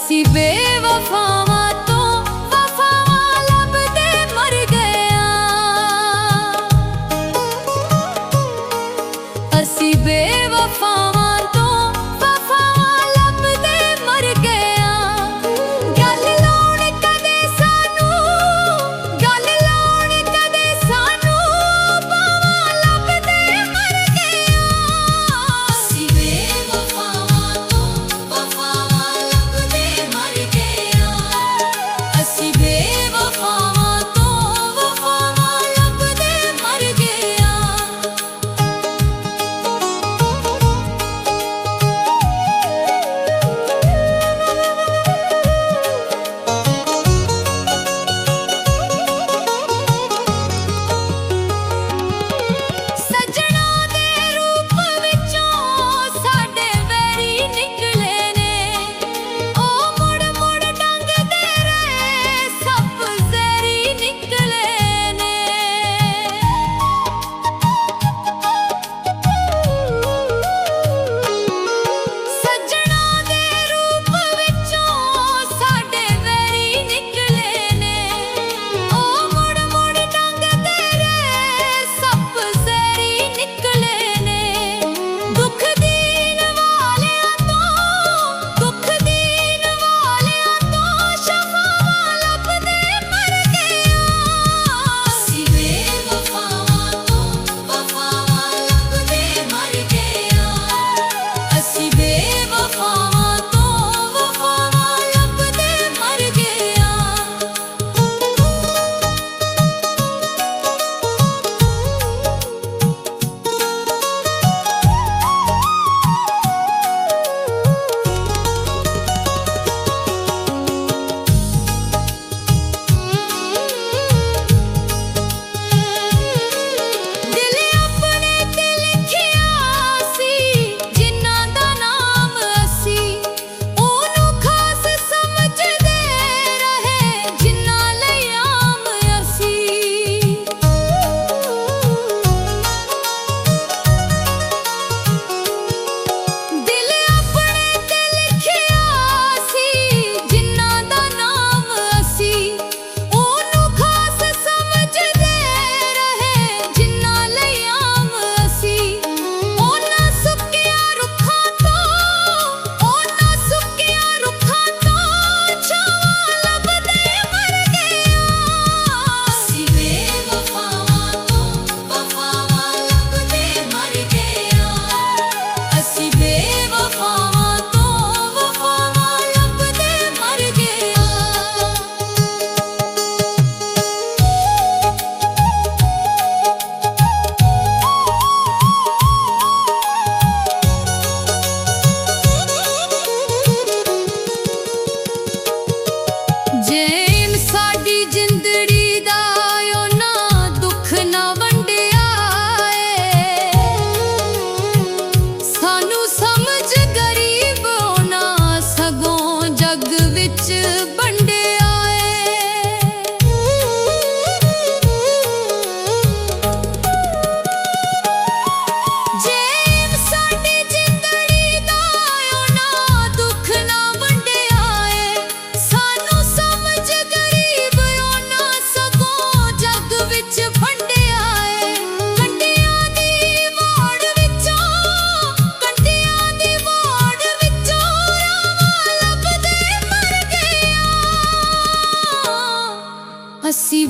ਅਸੀਂ ਬੇਵਫਾਵਾਂ ਤੋਂ ਵਫਾਵਾਂ ਲੱਭਦੇ ਮਰ ਗਏ ਆਂ। ਅਸੀਂ ਬੇਵਫਾਵਾਂ ਤੋਂ ਵਫਾਵਾਂ ਲੱਭਦੇ ਮਰ ਗਏ ਆਂ। ਗੱਲ ਲਾਉਣ ਕਦੇ ਸਾਨੂੰ, ਗੱਲ ਲਾਉਣ ਕਦੇ ਸਾਨੂੰ, ਬਾਵਾਂ ਲੱਭਦੇ ਮਰ ਗਏ ਆਂ। ਅਸੀਂ ਬੇਵਫਾਵਾਂ ਤੋਂ ਵਫਾਵਾਂ ਲੱਭਦੇ ਮਰ ਗਏ ਆਂ। ਅਸੀਂ ਬੇਵਫਾਵਾਂ ਤੋਂ ਵਫਾਵਾਂ ਲੱਭਦੇ ਮਰ ਗਏ ਆਂ। ਸੱਜਣਾ ਦੇ ਰੂਪ ਵਿੱਚੋਂ ਸਾਡੇ ਵੈਰੀ ਨਿਕਲੇ ਨੇ। ਉਹ ਮੁੜ ਮੁੜ ਡੰਗਦੇ ਰਹੇ, ਸੱਪ ਜ਼ਹਿਰੀ ਨਿਕਲੇ ਨੇ। ਸੱਜਣਾ ਦੇ ਰੂਪ ਵਿੱਚੋਂ ਸਾਡੇ ਵੈਰੀ ਨਿਕਲੇ ਨੇ। ਉਹ ਮੁੜ ਮੁੜ ਡੰਗਦੇ ਰਹੇ, ਸੱਪ ਜ਼ਹਿਰੀ ਨਿਕਲੇ ਨੇ। ਦੁੱਖ ਦੀਨ ਵਾਲਿਆਂ ਤੋਂ, ਦੁੱਖ ਦੀਨ ਵਾਲਿਆਂ ਤੋਂ ਸ਼ਫਾਵਾਂ ਲੱਭਦੇ ਮਰ ਗਏ ਆਂ। ਅਸੀਂ ਬੇਵਫਾਵਾਂ ਤੋਂ ਵਫਾਵਾਂ ਲੱਭਦੇ ਮਰ ਗਏ ਆਂ। ਅਸੀਂ ਬੇਵਫਾਵਾਂ ਤੋਂ ਵਫਾਵਾਂ ਲੱਭਦੇ ਮਰ ਗਏ ਆਂ। ਦਿਲ ਆਪਣੇ ਤੇ ਲਿਖਿਆ ਸੀ, ਜਿਨ੍ਹਾਂ ਦਾ ਨਾਮ ਅਸੀਂ, ਉਹਨੂੰ ਖਾਸ ਸਮਝਦੇ ਰਹੇ, ਜਿਨ੍ਹਾਂ ਲਈ ਆਮ ਅਸੀਂ। ਦਿਲ ਆਪਣੇ ਤੇ ਲਿਖਿਆ ਸੀ, ਜਿਨ੍ਹਾਂ ਦਾ ਨਾਮ ਅਸੀਂ, ਉਹਨੂੰ ਖਾਸ ਸਮਝਦੇ ਰਹੇ, ਜਿਨ੍ਹਾਂ ਲਈ ਆਮ ਅਸੀਂ। ਉਹਨਾਂ ਸੁੱਕਿਆਂ ਰੁੱਖਾਂ ਤੋਂ, ਉਹਨਾਂ ਸੁੱਕਿਆਂ ਰੁੱਖਾਂ ਤੋਂ ਛਾਵਾਂ ਲੱਭਦੇ ਮਰ ਗਏ ਆਂ। ਅਸੀਂ ਬੇਵਫਾਵਾਂ ਤੋਂ ਵਫਾਵਾਂ ਲੱਭਦੇ ਮਰ ਗਏ ਆਂ। ਅਸੀਂ ਬੇਵਫਾਵਾਂ ਤੋਂ ਵਫਾਵਾਂ ਲੱਭਦੇ ਮਰ ਗਏ ਆਂ। ਜੇ ਸਾਡੀ ਜ਼ਿੰਦੜੀ ਦਾ ਉਹਨਾਂ ਦੁੱਖ ਨਾ ਵੰਡਿਆ ਏ, ਸਾਨੂੰ ਸਮਝ ਗਰੀਬ ਉਹਨਾਂ ਸਗੋਂ ਜੱਗ ਵਿੱਚ ਵੰਡਿਆ ਏ। ਜੇ ਸਾਡੀ ਜ਼ਿੰਦੜੀ ਦਾ ਉਹਨਾਂ ਦੁੱਖ ਨਾ ਵੰਡਿਆ ਏ, ਸਾਨੂੰ ਸਮਝ ਗਰੀਬ ਉਹਨਾਂ ਸਗੋਂ ਜੱਗ ਵਿੱਚ ਵੰਡਿਆ ਏ। ਕੰਢਿਆਂ ਦੀ ਵਾੜ ਵਿੱਚੋਂ, ਕੰਢਿਆਂ ਦੀ ਵਾੜ ਵਿੱਚੋਂ ਰਾਵਾਂ ਲੱਭਦੇ ਮਰ ਗਏ ਆਂ। ਅਸੀਂ